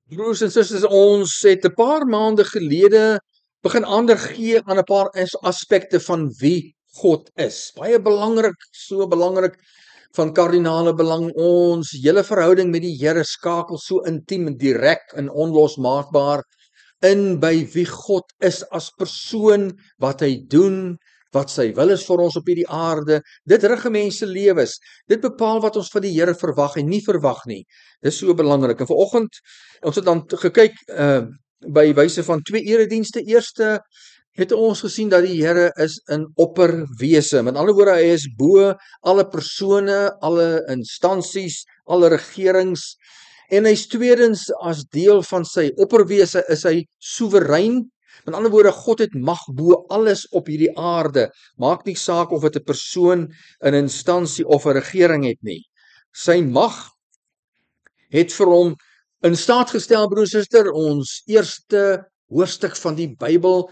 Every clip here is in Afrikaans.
Broers en susters, ons het 'n paar maande gelede begin aandag gee aan 'n paar aspekte van wie God is. Baie belangrik, so belangrik, van kardinale belang. Ons hele verhouding met die Here skakel so intiem en direk en onlosmaakbaar in by wie God is as persoon, wat hy doen, wat sy wil is vir ons op hierdie aarde. Dit rig 'n mens se lewens. Dit bepaal wat ons van die Here verwag en nie verwag nie. Dis so belangrik. En vanoggend ons het dan gekyk by wyse van twee eredienste. Eerste het ons gesien dat die Here is in opperwese. Met ander woorde, hy is bo alle persone, alle instansies, alle regerings. En hy's tweedens as deel van sy opperwese is hy soewerein. Met ander woorde, God het mag bo alles op hierdie aarde. Maak nie saak of dit 'n persoon, 'n instansie of 'n regering het nie. Sy mag het vir hom in staat gestel, broer en suster. Ons eerste hoofstuk van die Bybel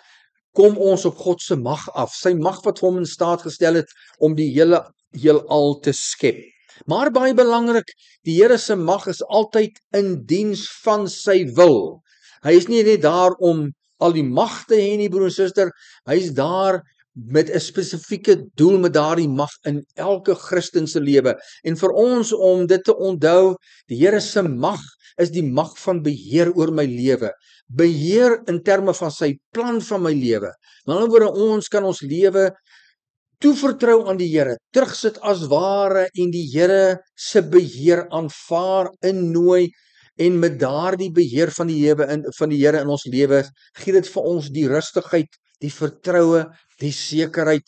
kom ons op God se mag af. Sy mag wat vir hom in staat gestel het om die hele heelal te skep. Maar baie belangrik, die Here se mag is altyd in diens van sy wil. Hy is nie net daar om al die mag te hê nie, broer en suster. Hy is daar met 'n spesifieke doel met daardie mag in elke Christen se lewe. En vir ons om dit te onthou, die Here se mag is die mag van beheer oor my lewe. Beheer in terme van sy plan van my lewe. Met ander woorde, ons kan ons lewe toevertrou aan die Here, terugsit as ware en die Here se beheer aanvaar, innooi, en met daardie beheer van die Here in ons lewe, gee dit vir ons die rustigheid, die vertroue, die sekerheid.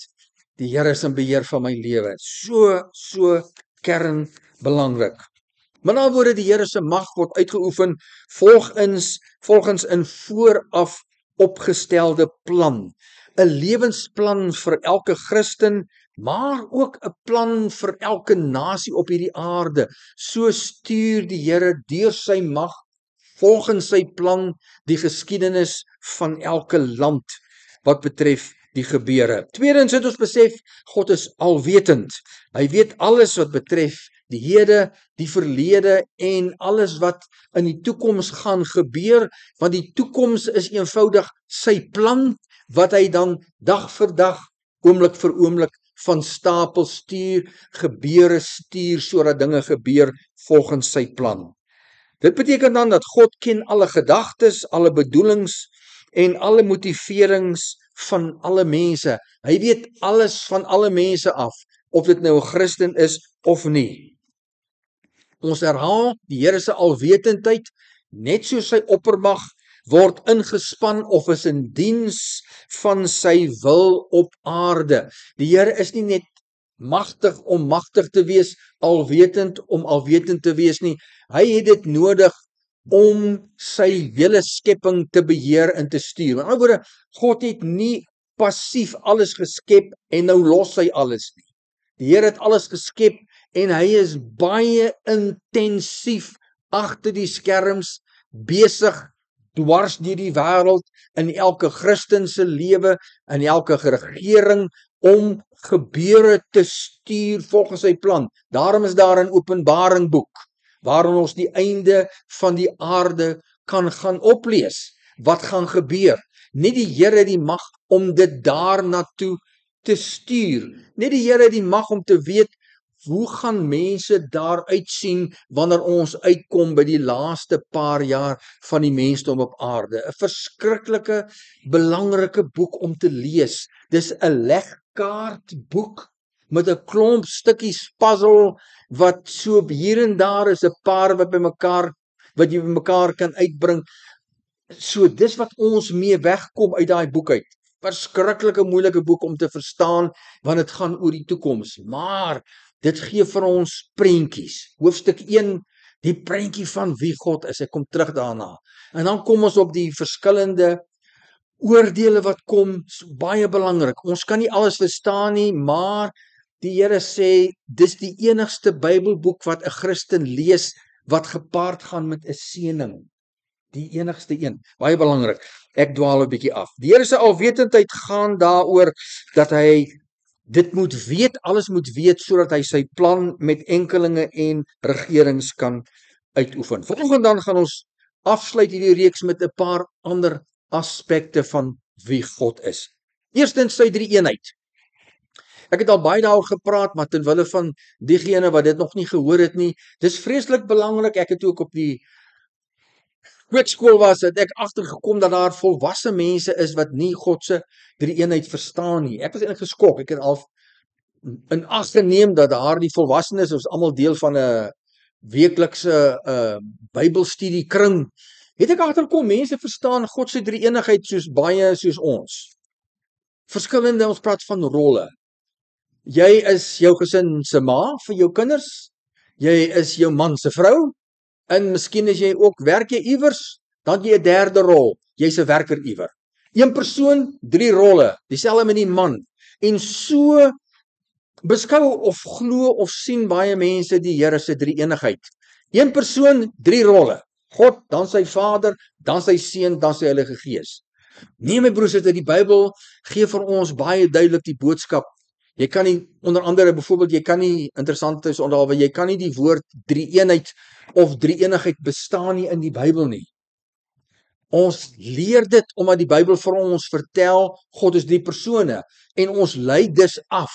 Die Here is in beheer van my lewe. So kernbelangrik. Met ander woorde, die Here se mag word uitgeoefen volgens 'n vooraf opgestelde plan. 'n Lewensplan vir elke Christen, maar ook 'n plan vir elke nasie op hierdie aarde. So stuur die Here deur sy mag, volgens sy plan, die geskiedenis van elke land wat betref die gebeure. Tweedens het ons besef, God is alwetend. Hy weet alles wat betref die hede, die verlede en alles wat in die toekoms gaan gebeur, want die toekoms is eenvoudig sy plan, wat hy dan dag vir dag, oomblik vir oomblik van stapel stuur, gebeure stuur, sodat dinge gebeur volgens sy plan. Dit beteken dan dat God ken alle gedagtes, alle bedoelings en alle motiverings van alle mense. Hy weet alles van alle mense af, of dit nou 'n Christen is of nie. Ons herhaal, die Here se alwetendheid, net soos sy oppermag, word ingespan of is in diens van sy wil op aarde. Die Here is nie net magtig om magtig te wees, alwetend om alwetend te wees nie. Hy het dit nodig om sy hele skepping te beheer en te stuur. Met ander woorde, God het nie passief alles geskep en nou los hy alles nie. Die Here het alles geskep en hy is baie intensief agter die skerms besig, dwars deur die wêreld, in elke Christen se lewe, in elke regering, om gebeure te stuur volgens sy plan. Daarom is daar 'n Openbaring boek, waarin ons die einde van die aarde kan gaan oplees. Wat gaan gebeur? Net die Here die mag om dit daarna toe te stuur. Net die Here die mag om te weet, hoe gaan mense daar uitsien wanneer ons uitkom by die laaste paar jaar van die mensdom op aarde? 'n Verskriklike, belangrike boek om te lees. Dis 'n legkaartboek met 'n klomp stukkies puzzle, wat so hier en daar is 'n paar wat jy by mekaar kan uitbring. So dis wat ons mee wegkom uit daai boek uit. Verskriklike moeilike boek om te verstaan, want dit gaan oor die toekoms. Maar dit gee vir ons prentjies. Hoofstuk 1, die prentjie van wie God is. Ek kom terug daarna. En dan kom ons op die verskillende oordeele wat kom. Baie belangrik. Ons kan nie alles verstaan nie, maar die Here sê, dis die enigste Bybelboek wat 'n Christen lees, wat gepaard gaan met 'n seëning. Die enigste een. Baie belangrik. Ek dwaal 'n bietjie af. Die Here se alwetendheid gaan daaroor dat hy dit moet weet, alles moet weet, sodat hy sy plan met enkelinge en regerings kan uitoefen. Volgende dan gaan ons afsluit hierdie reeks met 'n paar ander aspekte van wie God is. Eerstens sy drie-eenheid. Ek het al baie daaroor gepraat, maar ten wille van diegene wat dit nog nie gehoor het nie, dis vreeslik belangrik. Ek het ook op die kweekskool was, het ek agtergekom dat daar volwasse mense is wat nie God se drie-eenheid verstaan nie. Ek was eintlik geskok. Ek het al in ag geneem dat daardie volwassenes is almal deel van 'n weeklikse Bybelstudie kring. Het ek agterkom mense verstaan God se drie-eenigheid soos ons. Verskillende, ons praat van rolle. Jy is jou gesin se ma vir jou kinders. Jy is jou man se vrou. En miskien as jy ook werk jy iewers, dan jy 'n derde rol. Jy's 'n werker iewers. Een persoon, 3 rolle. Dieselfde met die man. En so beskou of glo of sien baie mense die Here se drie-eenigheid. Een persoon, 3 rolle. God, dan sy Vader, dan sy Seun, dan sy Heilige Gees. Nee my broers, die Bybel gee vir ons baie duidelik die boodskap. Jy kan nie, onder andere byvoorbeeld, jy kan nie, interessant is onthou, jy kan nie die woord drie-eenheid of drie-eenigheid bestaan nie in die Bybel nie. Ons leer dit omdat die Bybel vir ons vertel, God is 3 persone, en ons lei dus af,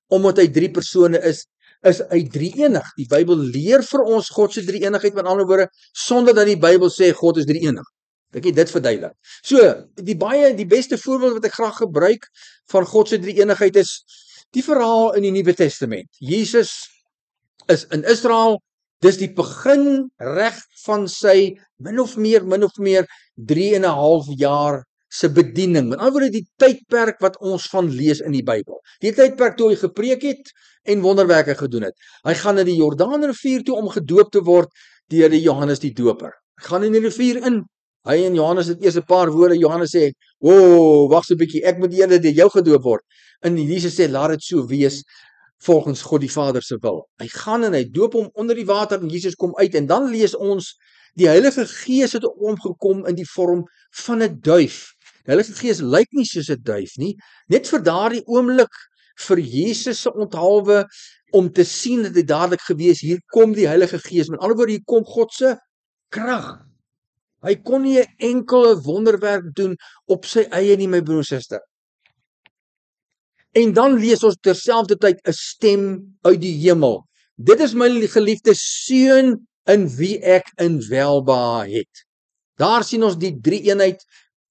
omdat hy 3 persone is hy drie-enig. Die Bybel leer vir ons God se drie-eenigheid, met ander woorde, sonder dat die Bybel sê God is drie-enig. Ek het dit verduidelik. So, die beste voorbeeld wat ek graag gebruik van God se drie-eenigheid is die verhaal in die Nuwe Testament. Jesus is in Israel, dis die begin reg van sy min of meer 3,5 jaar se bediening. Met ander woorde die tydperk wat ons van lees in die Bybel. Die tydperk toe hy gepreek het en wonderwerke gedoen het. Hy gaan na die Jordaanrivier toe om gedoop te word deur die Johannes die Doper. Hy gaan in die rivier in. Hy en Johannes het eers 'n paar woorde. Johannes sê, "O, wag so 'n bietjie, ek moet eerder deur jou gedoop word." En Jesus sê, "Laat dit so wees volgens God die Vader se wil." Hy gaan en hy doop hom onder die water en Jesus kom uit en dan lees ons die Heilige Gees het op hom gekom in die vorm van 'n duif. Die Heilige Gees lyk nie soos 'n duif nie, net vir daardie oomblik vir Jesus se onthaalwe om te sien dat dit dadelik gewees, hier kom die Heilige Gees. Met ander woorde, hier kom God se krag. Hy kon nie 'n enkele wonderwerk doen op sy eie nie, my broer en suster. En dan lees ons terselfdertyd 'n stem uit die hemel. Dit is my geliefde seun in wie ek in welbehae het. Daar sien ons die drie-eenheid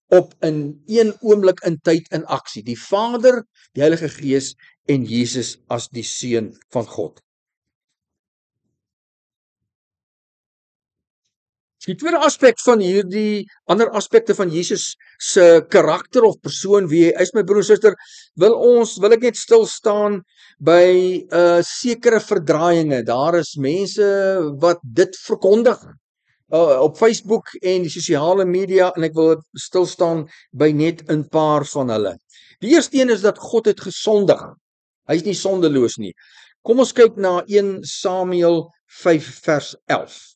op in een oomblik in tyd in aksie. Die Vader, die Heilige Gees en Jesus as die Seun van God. Die tweede aspek van hierdie ander aspekte van Jesus se karakter of persoon wie hy is, my broer en suster, wil ek net stil staan by sekere verdraaiinge. Daar is mense wat dit verkondig op Facebook en die sosiale media en ek wil stil staan by net 'n paar van hulle. Die eerste een is dat God het gesondig. Hy is nie sondeloos nie. Kom ons kyk na 1 Samuel 5 vers 11.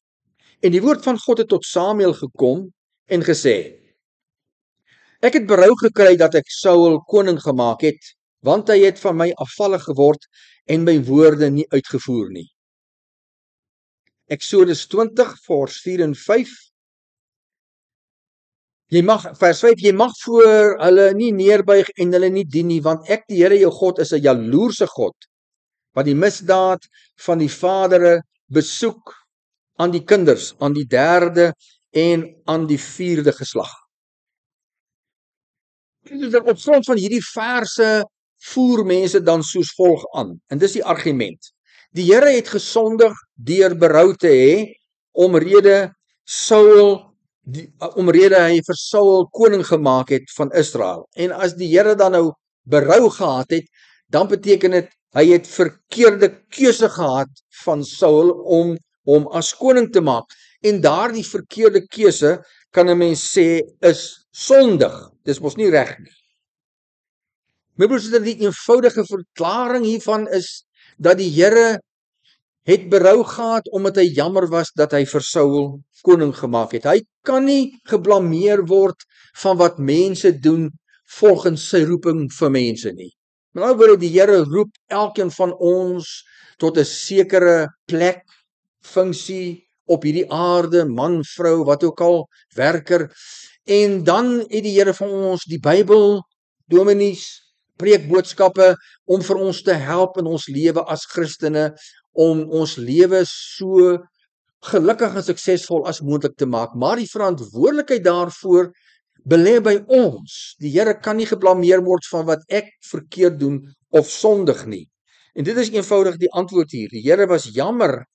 En die woord van God het tot Samuel gekom en gesê: "Ek het berou gekry dat ek Saul koning gemaak het, want hy het van my afvallig geword en my woorde nie uitgevoer nie." Eksodus 20 vers 4 en 5. Vers 5, jy mag voor hulle nie neerbuig en hulle nie dien nie, want ek die Here jou God is 'n jaloerse God, wat die misdaad van die vadere besoek aan die kinders, aan die 3de en aan die 4de geslag. Op grond van hierdie verse voer mense dan soos volg aan, en dis die argument. Die Here het gesondig deur berou te hê, omrede hy vir Saul koning gemaak het van Israel. En as die Here dan nou berou gehad het, dan beteken dit hy het verkeerde keuse gehad van Saul om hom as koning te maak. En daardie verkeerde keuse, kan 'n mens sê, is sondig. Dis mos nie reg nie. My broers, die eenvoudige verklaring hiervan is dat die Here het berou gehad omdat hy jammer was dat hy vir Saul koning gemaak het. Hy kan nie geblameer word van wat mense doen volgens sy roeping vir mense nie. Met ander woorde, die Here roep elkeen van ons tot 'n sekere plek, funksie op hierdie aarde, man, vrou, wat ook al, werker. En dan het die Here vir ons die Bybel, dominees, preekboodskappe, om vir ons te help in ons lewe as Christene, om ons lewe so gelukkig en suksesvol as moontlik te maak. Maar die verantwoordelikheid daarvoor belê by ons. Die Here kan nie geblameer word van wat ek verkeerd doen of sondig nie. En dit is eenvoudig die antwoord hier. Die Here was jammer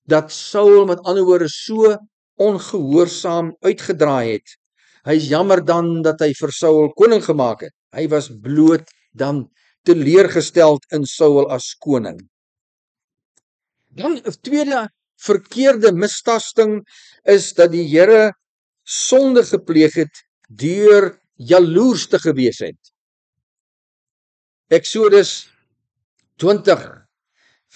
dat Saul met ander woorde so ongehoorsaam uitgedraai het. Hy is jammer dan dat hy vir Saul koning gemaak het. Hy was bloot dan teleurgesteld in Saul as koning. Dan 'n tweede verkeerde mistasting is dat die Here sonde gepleeg het deur jaloers te gewees het. Eksodus 20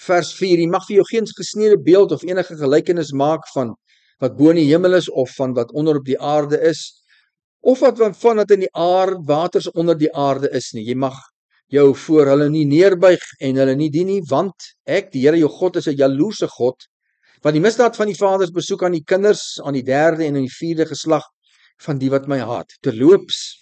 vers 4, jy mag vir jou geen gesneede beeld of enige gelykenis maak van wat bo in die hemel is of van wat onder op die aarde is, of van wat in die waters onder die aarde is nie. Jy mag jou voor hulle nie neerbuig en hulle nie dien nie, want ek, die Here jou God, is 'n jaloerse God, wat die misdaad van die vaders besoek aan die kinders, aan die derde en aan die vierde geslag van die wat my haat. Terloops,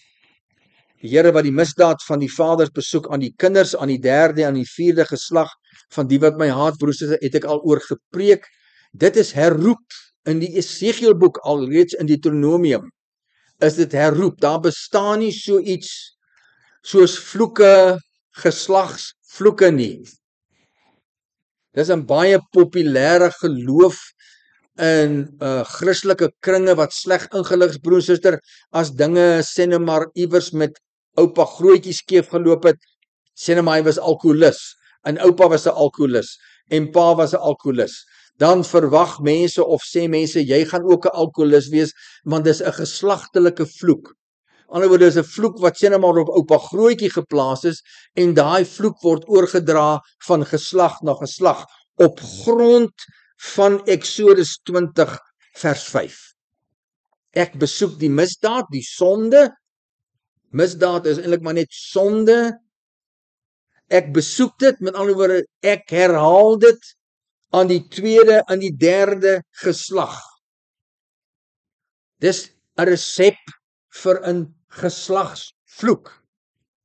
die Here wat die misdaad van die vaders besoek aan die kinders, aan die derde en aan die vierde geslag van die wat my haat, broers, het ek al oor gepreek. Dit is herroep in die Esegielboek, alreeds in Deuteronomium, is dit herroep. Daar bestaan nie so iets soos vloeke, geslagsvloeke nie. Dis 'n baie populêre geloof in Christelike kringe wat sleg ingelig is, broer en suster, as dinge sê net maar iewers met oupa grootjie skeef geloop het, sê net maar hy was alkoholus, en oupa was 'n alkoholus, en pa was 'n alkoholus. Dan verwag mense of sê mense, jy gaan ook 'n alkoholus wees, want dis 'n geslagtelike vloek. Aan die ander woorde is 'n vloek wat sê net maar op oupa grootjie geplaas is, en daai vloek word oorgedra van geslag na geslag, op grond van Eksodus 20 vers 5. Ek besoek die misdaad, die sonde. Misdaad is eintlik maar net sonde. Ek besoek dit, met ander woorde, ek herhaal dit aan die tweede en die derde geslag. Dis 'n resep vir 'n geslagsvloek.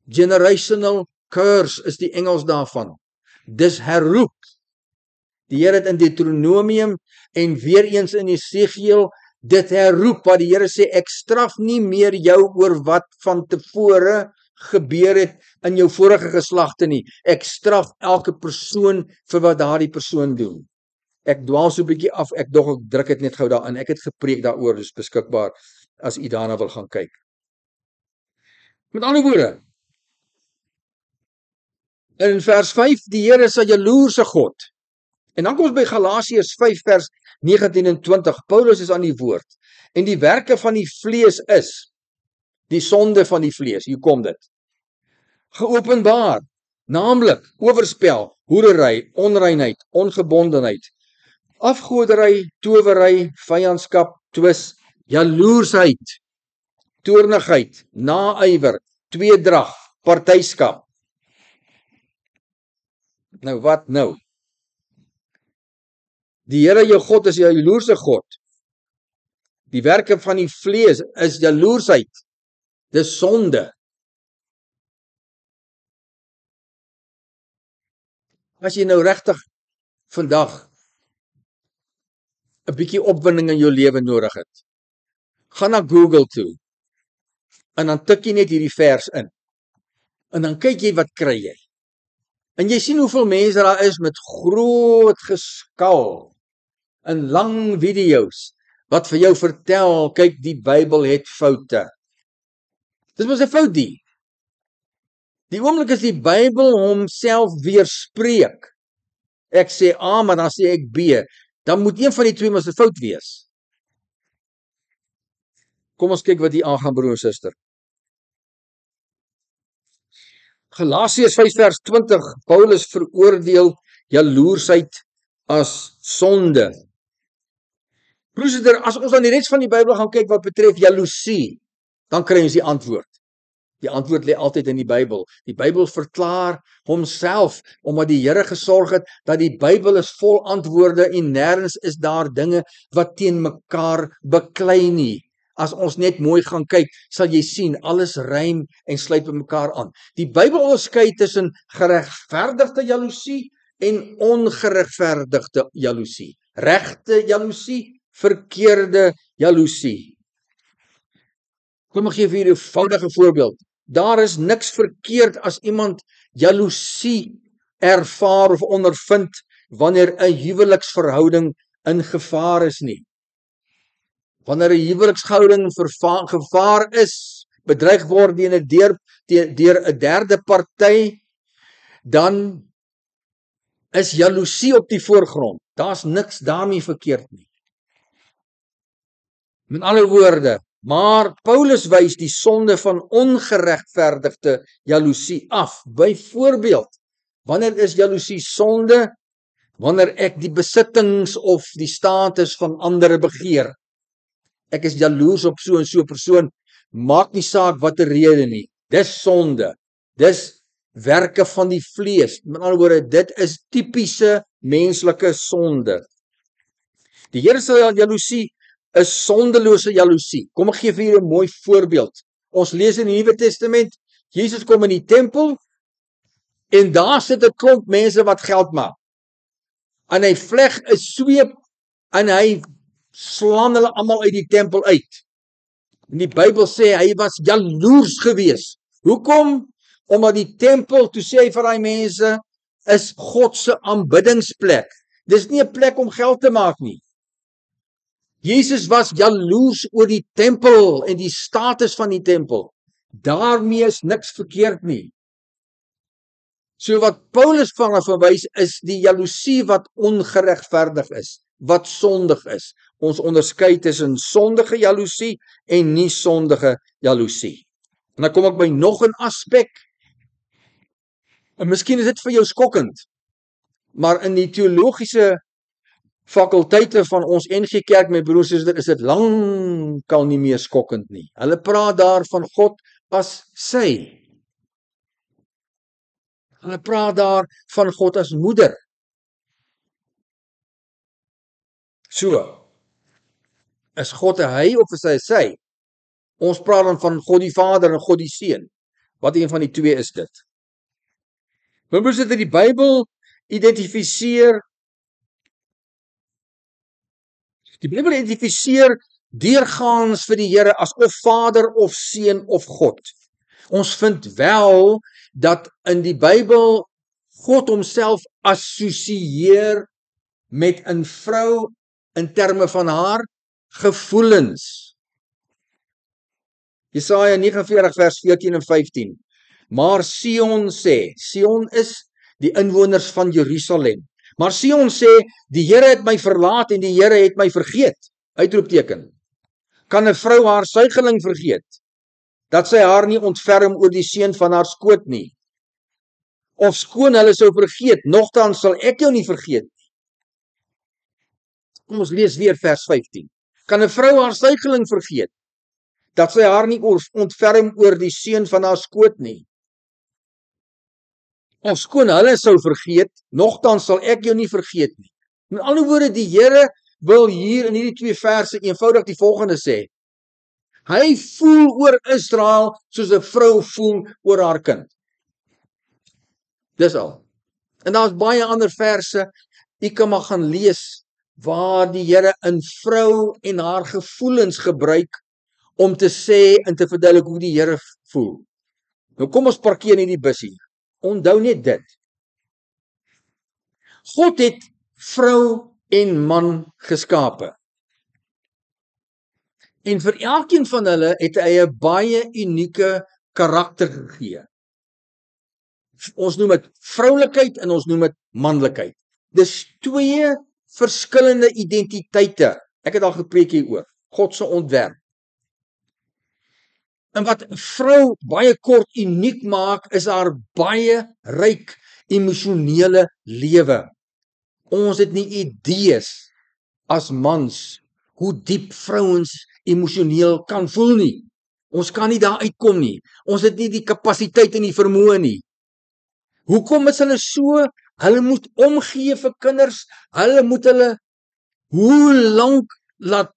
Generational curse is die Engels daarvan. Dis herroep. Die Here het in Deuteronomium en weer eens in Esegiel dit herroep, waar die Here sê, ek straf nie meer jou oor wat van tevore gebeur het in jou vorige geslagte nie. Ek straf elke persoon vir wat daardie persoon doen. Ek dwaal so 'n bietjie af, ek druk dit net gou daarin. Ek het gepreek daaroor, dis beskikbaar as u daarna wil gaan kyk. Met ander woorde, in vers 5, die Here is 'n jaloerse God. En dan kom ons by Galasiërs 5 vers 19 en 20. Paulus is aan die woord. En die werke van die vlees is die sonde van die vlees. Hier kom dit. Geopenbaar, naamlik oorspel, hoerery, onreinheid, ongebondenheid, afgoderry, towery, vyandskap, twis, jaloersheid, toornigheid, naaiwer, tweedrag, partyskap. Nou wat nou? Die Here jou God is 'n jaloerse God. Die werke van die vlees is jaloersheid. Dis sonde. As jy nou regtig vandag 'n bietjie opwinding in jou lewe nodig het, gaan na Google toe en dan tik jy net hierdie vers in. En dan kyk jy wat kry jy. En jy sien hoeveel mense daar is met groot geskal en lang video's wat vir jou vertel, kyk, die Bybel het foute. Dis mos 'n fout die. Die oomblik as die Bybel homself weerspreek, ek sê A, maar dan sê ek B, dan moet een van die twee mos 'n fout wees. Kom ons kyk wat hier aangaan, broer en suster. Galasiërs 5 vers 20, Paulus veroordeel jaloersheid as sonde. Broer en suster, as ons aan die res van die Bybel gaan kyk wat betref jaloesie, dan kry ons die antwoord. Die antwoord lê altyd in die Bybel. Die Bybel verklaar homself, omdat die Here gesorg het dat die Bybel is vol antwoorde en nêrens is daar dinge wat teen mekaar beklei nie. As ons net mooi gaan kyk, sal jy sien, alles rym en sluit by mekaar aan. Die Bybel onderskei tussen geregverdigde jaloesie en ongeregverdigde jaloesie. Regte jaloesie, verkeerde jaloesie. Kom ek gee vir julle 'n eenvoudige voorbeeld. Daar is niks verkeerd as iemand jaloesie ervaar of ondervind wanneer 'n huweliksverhouding in gevaar is nie. Wanneer 'n huweliksverhouding in gevaar is, bedreig word deur 'n derde party, dan is jaloesie op die voorgrond. Daar's niks daarmee verkeerd nie. Met ander woorde, maar Paulus wys die sonde van ongeregverdigde jaloesie af. Byvoorbeeld, wanneer is jaloesie sonde? Wanneer ek die besittings of die status van ander begeer. Ek is jaloers op so en so persoon, maak nie saak watter rede nie. Dis sonde. Dis werke van die vlees. Met ander woorde, dit is tipiese menslike sonde. Die Here se jaloesie is sondelose jaloesie. Kom ek gee vir julle 'n mooi voorbeeld. Ons lees in die Nuwe Testament, Jesus kom in die tempel en daar sit 'n klomp mense wat geld maak. En hy vleg 'n sweep en hy slaan hulle almal uit die tempel uit. En die Bybel sê hy was jaloers geweest. Hoekom? Omdat die tempel, toe sê hy vir daai mense, is God se aanbiddingsplek. Dis nie 'n plek om geld te maak nie. Jesus was jaloers oor die tempel en die status van die tempel. Daarmee is niks verkeerd nie. So wat Paulus van verwys is die jaloesie wat ongeregverdig is, wat sondig is. Ons onderskei tussen sondige jaloesie en nie sondige jaloesie. En dan kom ek by nog 'n aspek. En miskien is dit vir jou skokkend, maar in die teologiese fakulteite van ons NG Kerk, my broers en susters, is dit lankal nie meer skokkend nie. Hulle praat daar van God as sy. Hulle praat daar van God as moeder. So, is God 'n hy of is hy 'n sy? Ons praat dan van God die Vader en God die Seun. Wat een van die twee is dit? My broers en susters, die Bybel identifiseer deurgaans vir die Here as of Vader of Seun of God. Ons vind wel dat in die Bybel God homself assosieer met 'n vrou in terme van haar gevoelens. Jesaja 49 vers 14 en 15. Maar Sion sê, Sion is die inwoners van Jerusalem. Maar Sion sê, die Here het my verlaat en die Here het my vergeet. Uitroepteken. Kan 'n vrou haar suigeling vergeet? Dat sy haar nie ontferm oor die seun van haar skoot nie. Of skoon hulle sou vergeet, nogtans sal ek jou nie vergeet nie. Kom ons lees weer vers 15. Kan 'n vrou haar suigeling vergeet? Dat sy haar nie ontferm oor die seun van haar skoot nie. Of skoon hulle sou vergeet, nogtans sal ek jou nie vergeet nie. Met ander woorde, die Here wil hier in hierdie twee verse eenvoudig die volgende sê. Hy voel oor Israel soos 'n vrou voel oor haar kind. Dis al. En daar's baie ander verse, u kan maar gaan lees, waar die Here 'n vrou en haar gevoelens gebruik om te sê en te verduidelik hoe die Here voel. Nou kom ons parkeer nie die bus hier. Onthou net dit. God het vrou en man geskape. En vir elkeen van hulle het hy 'n baie unieke karakter gegee. Ons noem dit vroulikheid en ons noem dit manlikheid. Dis twee verskillende identiteite. Ek het al gepreek hieroor. God se ontwerp. En wat 'n vrou baie kort uniek maak, is haar baie ryk emosionele lewe. Ons het nie idees as mans hoe diep vrouens emosioneel kan voel nie. Ons kan nie daar uitkom nie. Ons het nie die kapasiteit en die vermoë nie. Hoekom is hulle so? Hulle moet omgee vir kinders. Hulle moet hulle hoe lank laat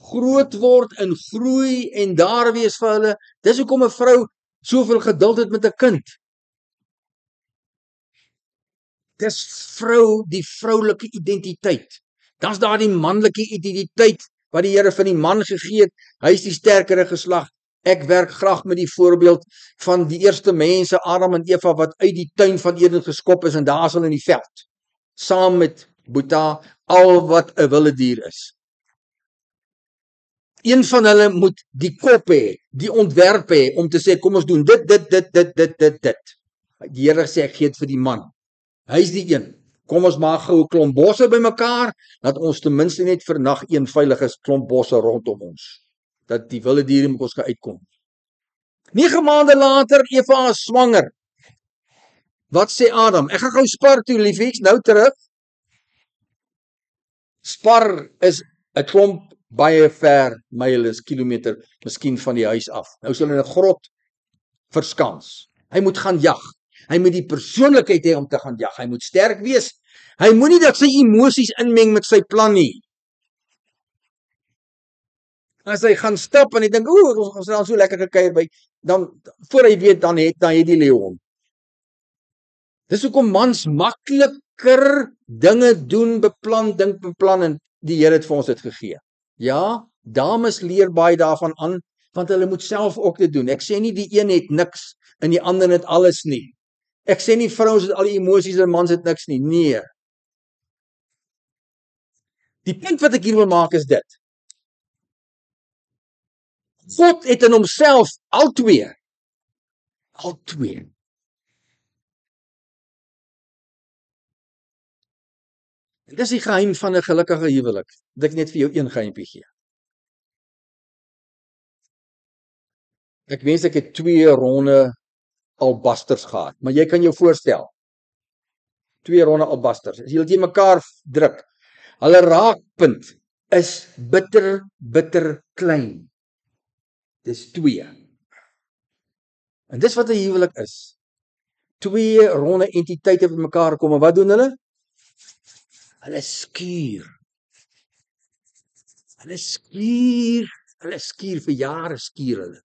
groot word en groei en daar wees vir hulle. Dis hoekom 'n vrou soveel geduld het met 'n kind. Dis die vroulike identiteit. Dan's daar die manlike identiteit wat die Here vir die man gegee het. Hy is die sterkere geslag. Ek werk graag met die voorbeeld van die eerste mense, Adam en Eva, wat uit die tuin van Eden geskop is en daar is hulle in die veld. Saam met Boeta, al wat 'n wilde dier is. Een van hulle moet die kop hê, die ontwerp hê om te sê kom ons doen dit. Die Here sê ek gee dit vir die man. Hy is die een. Kom ons maak gou 'n klomp bosse bymekaar, dat ons ten minste net vir nag een veilige klomp bosse rondom ons. Dat die wilde diere met ons kan uitkom. 9 maande later, Eva is swanger. Wat sê Adam? Ek gaan gou Spar toe, liefies, nou terug. Spar is 'n klomp baie ver, myle, kilometer, miskien van die huis af. Nou is hulle in 'n grot verskans. Hy moet gaan jag. Hy moet die persoonlikheid hê om te gaan jag. Hy moet sterk wees. Hy moenie dat sy emosies inmeng met sy plan nie. As hy gaan stap en hy dink, ons gaan dan so lekker gekuier by, dan voor hy weet dan het die leeu hom. Dis hoekom mans makliker dinge doen, dink beplan en die Here het vir ons dit gegee. Ja, dames leer baie daarvan aan, want hulle moet self ook dit doen. Ek sê nie die een het niks en die ander het alles nie. Ek sê nie vrouens het al die emosies en mans het niks nie. Nee. Die punt wat ek hier wil maak is dit. God het in homself al twee. En dis die geheim van 'n gelukkige huwelik. Dat ek net vir jou een geheimpie gee. Ek wens ek het 2 ronde albasters gehad, maar jy kan jou voorstel. 2 ronde albasters. As jy dit mekaar druk, hulle raakpunt is bitter klein. Dis 2. En dis wat 'n huwelik is. 2 ronde entiteite wat mekaar kom en wat doen hulle? Hulle skuur. Hulle skuur vir jare skuur hulle.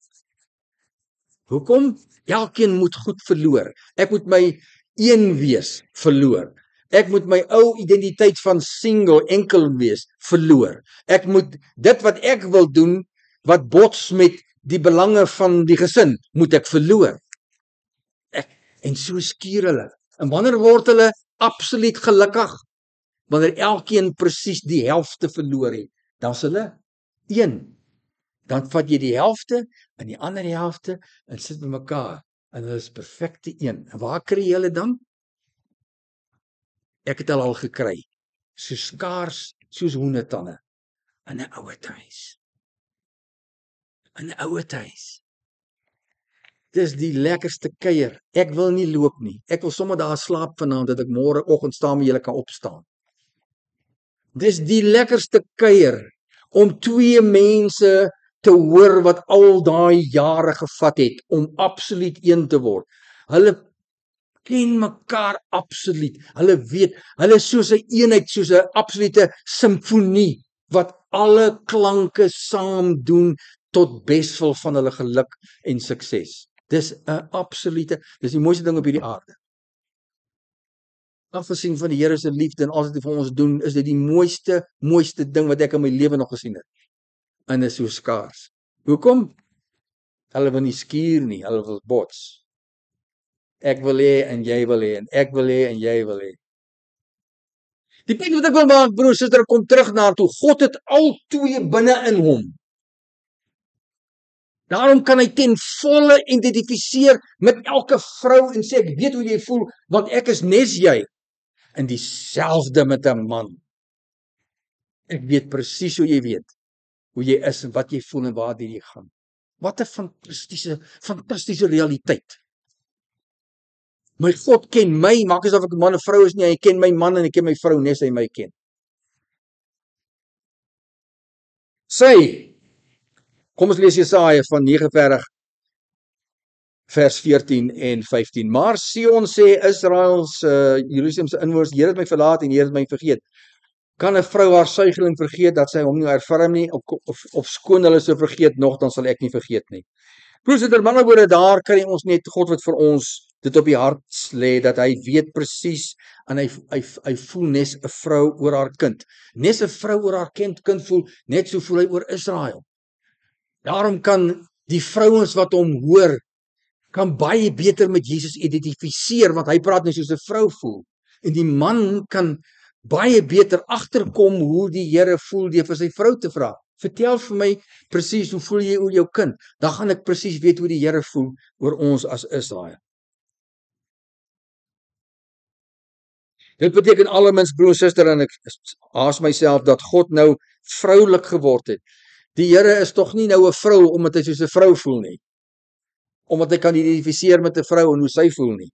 Hoekom? Elkeen moet goed verloor. Ek moet my een wees verloor. Ek moet my ou identiteit van single, enkel wees verloor. Ek moet dit wat ek wil doen, wat bots met die belange van die gesin, moet ek verloor. En so skuur hulle. En wanneer word hulle absoluut gelukkig? Wanneer elkeen presies die helfte verloor het, dan is hulle een. Dan vat jy die helfte en die ander helfte en sit by mekaar. En hulle is perfekte een. En waar kry jy hulle dan? Ek het al gekry. So skaars soos hoendetande in 'n ouer huis. Dis die lekkerste kuier. Ek wil nie loop nie. Ek wil sommer daar slaap vanaand dat ek môre oggend staan met julle kan opstaan. Dis die lekkerste kuier om 2 mense te hoor wat al daai jare gevat het om absoluut een te word. Hulle ken mekaar absoluut. Hulle weet, hulle is soos 'n eenheid, soos 'n absolute simfonie wat alle klanke saam doen tot beswil van hulle geluk en sukses. Dis 'n absolute, dis die mooiste ding op hierdie aarde. Afgesien van die Here se liefde en alles wat hy vir ons doen, is dit die mooiste ding wat ek in my lewe nog gesien het. En is so skaars. Hoekom? Hulle wil nie skuur nie, hulle wil bots. Ek wil hê en jy wil hê en ek wil hê en jy wil hê. Die punt wat ek wil maak, broer, suster, kom terug na toe. God het al 2 binne in hom. Daarom kan hy ten volle identifiseer met elke vrou en sê ek weet hoe jy voel, want ek is nes jy. En dieselfde met 'n man. Ek weet presies hoe jy weet, hoe jy is en wat jy voel en waar jy gaan. Wat 'n fantastiese realiteit. My God ken my, maak asof ek 'n man en vrou is nie, hy ken my man en hy ken my vrou nes hy my ken. Sy Kom ons lees Jesaja van 49 vers 14 en 15. Maar Sion sê Israel se Jerusalem se inwoners, Here het my verlaat en Here het my vergeet. Kan 'n vrou haar suigeling vergeet dat sy hom nie erfarm nie, of skoon hulle so vergeet nog, dan sal ek nie vergeet nie. Broers en ander woorde, daar kan ons net God wat vir ons dit op die hart lê, dat hy weet presies en hy voel nes 'n vrou oor haar kind. Nes 'n vrou oor haar kind voel, net so voel hy oor Israel. Daarom kan die vrouens wat hom hoor, kan baie beter met Jesus identifiseer, want hy praat net soos 'n vrou voel. En die man kan baie beter agterkom hoe die Here voel deur vir sy vrou te vra. Vertel vir my presies, hoe voel jy oor jou kind? Dan gaan ek presies weet hoe die Here voel oor ons as Israel. Dit beteken allermins, broer en suster, en ek haas myself, dat God nou vroulik geword het. Die Here is tog nie nou 'n vrou omdat hy soos 'n vrou voel nie. Omdat hy kan identifiseer met 'n vrou en hoe sy voel nie.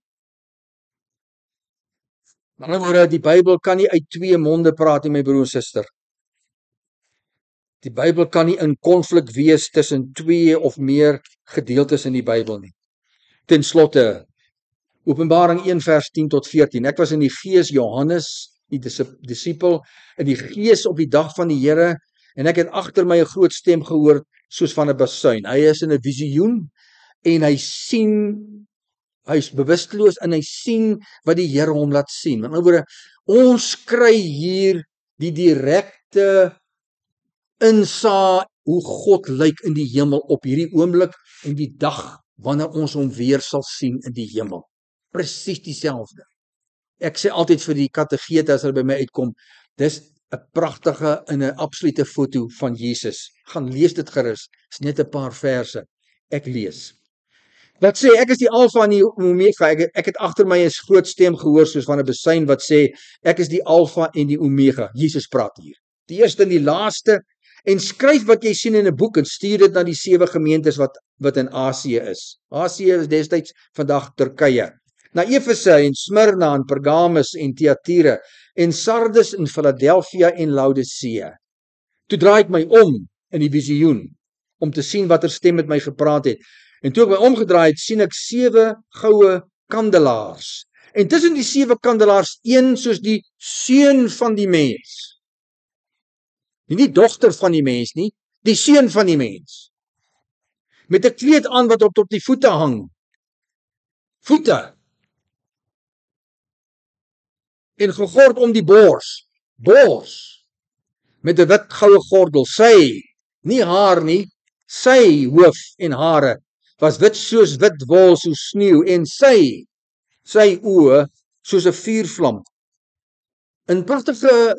Met ander woorde, die Bybel kan nie uit twee monde praat nie, my broer en suster. Die Bybel kan nie in konflik wees tussen twee of meer gedeeltes in die Bybel nie. Ten slotte, Openbaring 1 vers 10 tot 14. Ek was in die gees, Johannes, die disipel, in die gees op die dag van die Here, en ek het agter my 'n groot stem gehoor soos van 'n basuin. Hy is in 'n visioen en hy sien, hy is bewusteloos en hy sien wat die Here hom laat sien. Met ander woorde, ons kry hier die direkte insaag hoe God lyk in die hemel op hierdie oomblik en die dag wanneer ons hom weer sal sien in die hemel. Presies dieselfde. Ek sê altyd vir die kategete as hulle by my uitkom, dis 'n pragtige en 'n absolute foto van Jesus. Gaan lees dit gerus. Dis net 'n paar verse. Ek lees. Wat sê, ek is die Alfa en die Omega. Ek het agter my 'n groot stem gehoor soos van 'n basuin wat sê, ek is die Alfa en die Omega. Jesus praat hier. Die eerste en die laaste. En skryf wat jy sien in 'n boek en stuur dit na die 7 gemeentes wat in Asië is. Asië is destyds vandag Turkye. Na Efese en Smyrna en Pergamus en Thyatira en Sardes en Philadelphia en Laodicea. Toe draai ek my om in die visioen om te sien watter stem met my gepraat het. En toe ek my omgedraai het, sien ek 7 goue kandelaars. En tussen die 7 kandelaars een soos die seun van die mens. Nie die dogter van die mens nie, die seun van die mens. Met 'n kleed aan wat op tot die voete hang. Voete. En gegord om die bors. Bors. Met 'n wit goue gordel. Sy, nie haar nie, sy hoof en hare was wit soos wit wol, soos sneeu, en sy oë soos 'n vuurvlam. 'n pragtige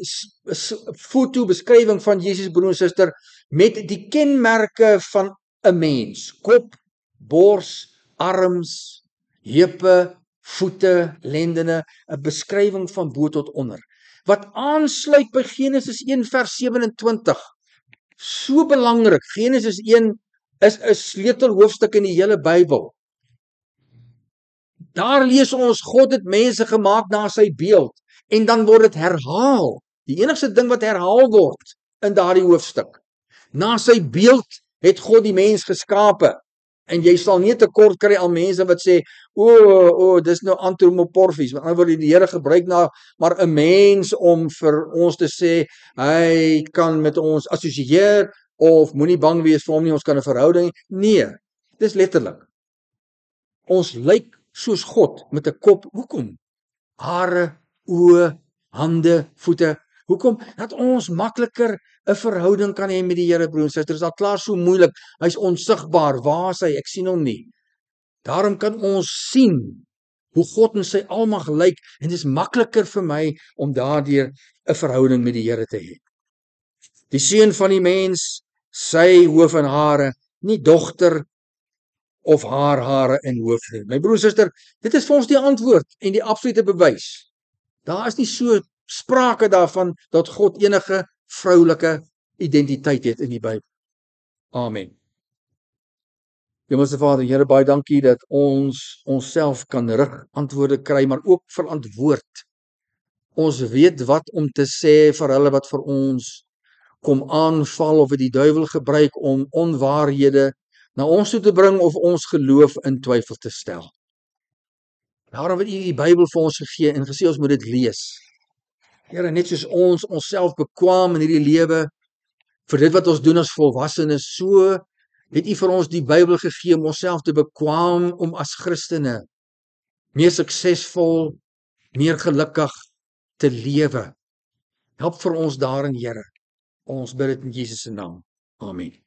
foto beskrywing van Jesus, broer en suster, met die kenmerke van 'n mens. Kop, bors, arms, heupe, voete, lendene, 'n beskrywing van bo tot onder. Wat aansluit by Genesis 1 vers 27. So belangrik. Genesis 1 is 'n sleutelhoofstuk in die hele Bybel. Daar lees ons, God het mense gemaak na sy beeld. En dan word dit herhaal. Die enigste ding wat herhaal word in daardie hoofstuk. Na sy beeld het God die mens geskape. En jy sal nie tekort kry aan mense wat sê, dis nou antromorfies. Met ander woorde, die Here gebruik maar 'n mens om vir ons te sê, hy kan met ons assosieer, of moenie bang wees vir hom nie, ons kan 'n verhouding. Nee, dis letterlik. Ons lyk soos God met 'n kop. Hoekom? Hare, oë, hande, voete. Hoekom? Dat ons makliker 'n verhouding kan hê met die Here, broer en suster. Dit is al klaar so moeilik. Hy's onsigbaar. Waar is hy? Ek sien hom nie. Daarom kan ons sien hoe God in sy almag lyk, en dit is makliker vir my om daardeur 'n verhouding met die Here te hê. Die seun van die mens, sy hoof en hare, nie dogter of haar hare en hoof nie. My broer en suster, dit is vir ons die antwoord en die absolute bewys. Daar is nie so sprake daarvan dat God enige vroulike identiteit het in die Bybel. Amen. Hemelse Vader, Here, baie dankie dat ons onsself kan rig, antwoorde kry, maar ook verantwoord. Ons weet wat om te sê vir hulle wat vir ons kom aanval of dit die duiwel gebruik om onwaarhede na ons toe te bring of ons geloof in twyfel te stel. Daarom het U die Bybel vir ons gegee en gesê ons moet dit lees. Here, net soos ons onsself bekwam in hierdie lewe vir dit wat ons doen as volwassenes, so het U vir ons die Bybel gegee om onsself te bekwam om as Christene meer suksesvol, meer gelukkig te lewe. Help vir ons daarin, Here. Ons bid dit in Jesus se naam. Amen.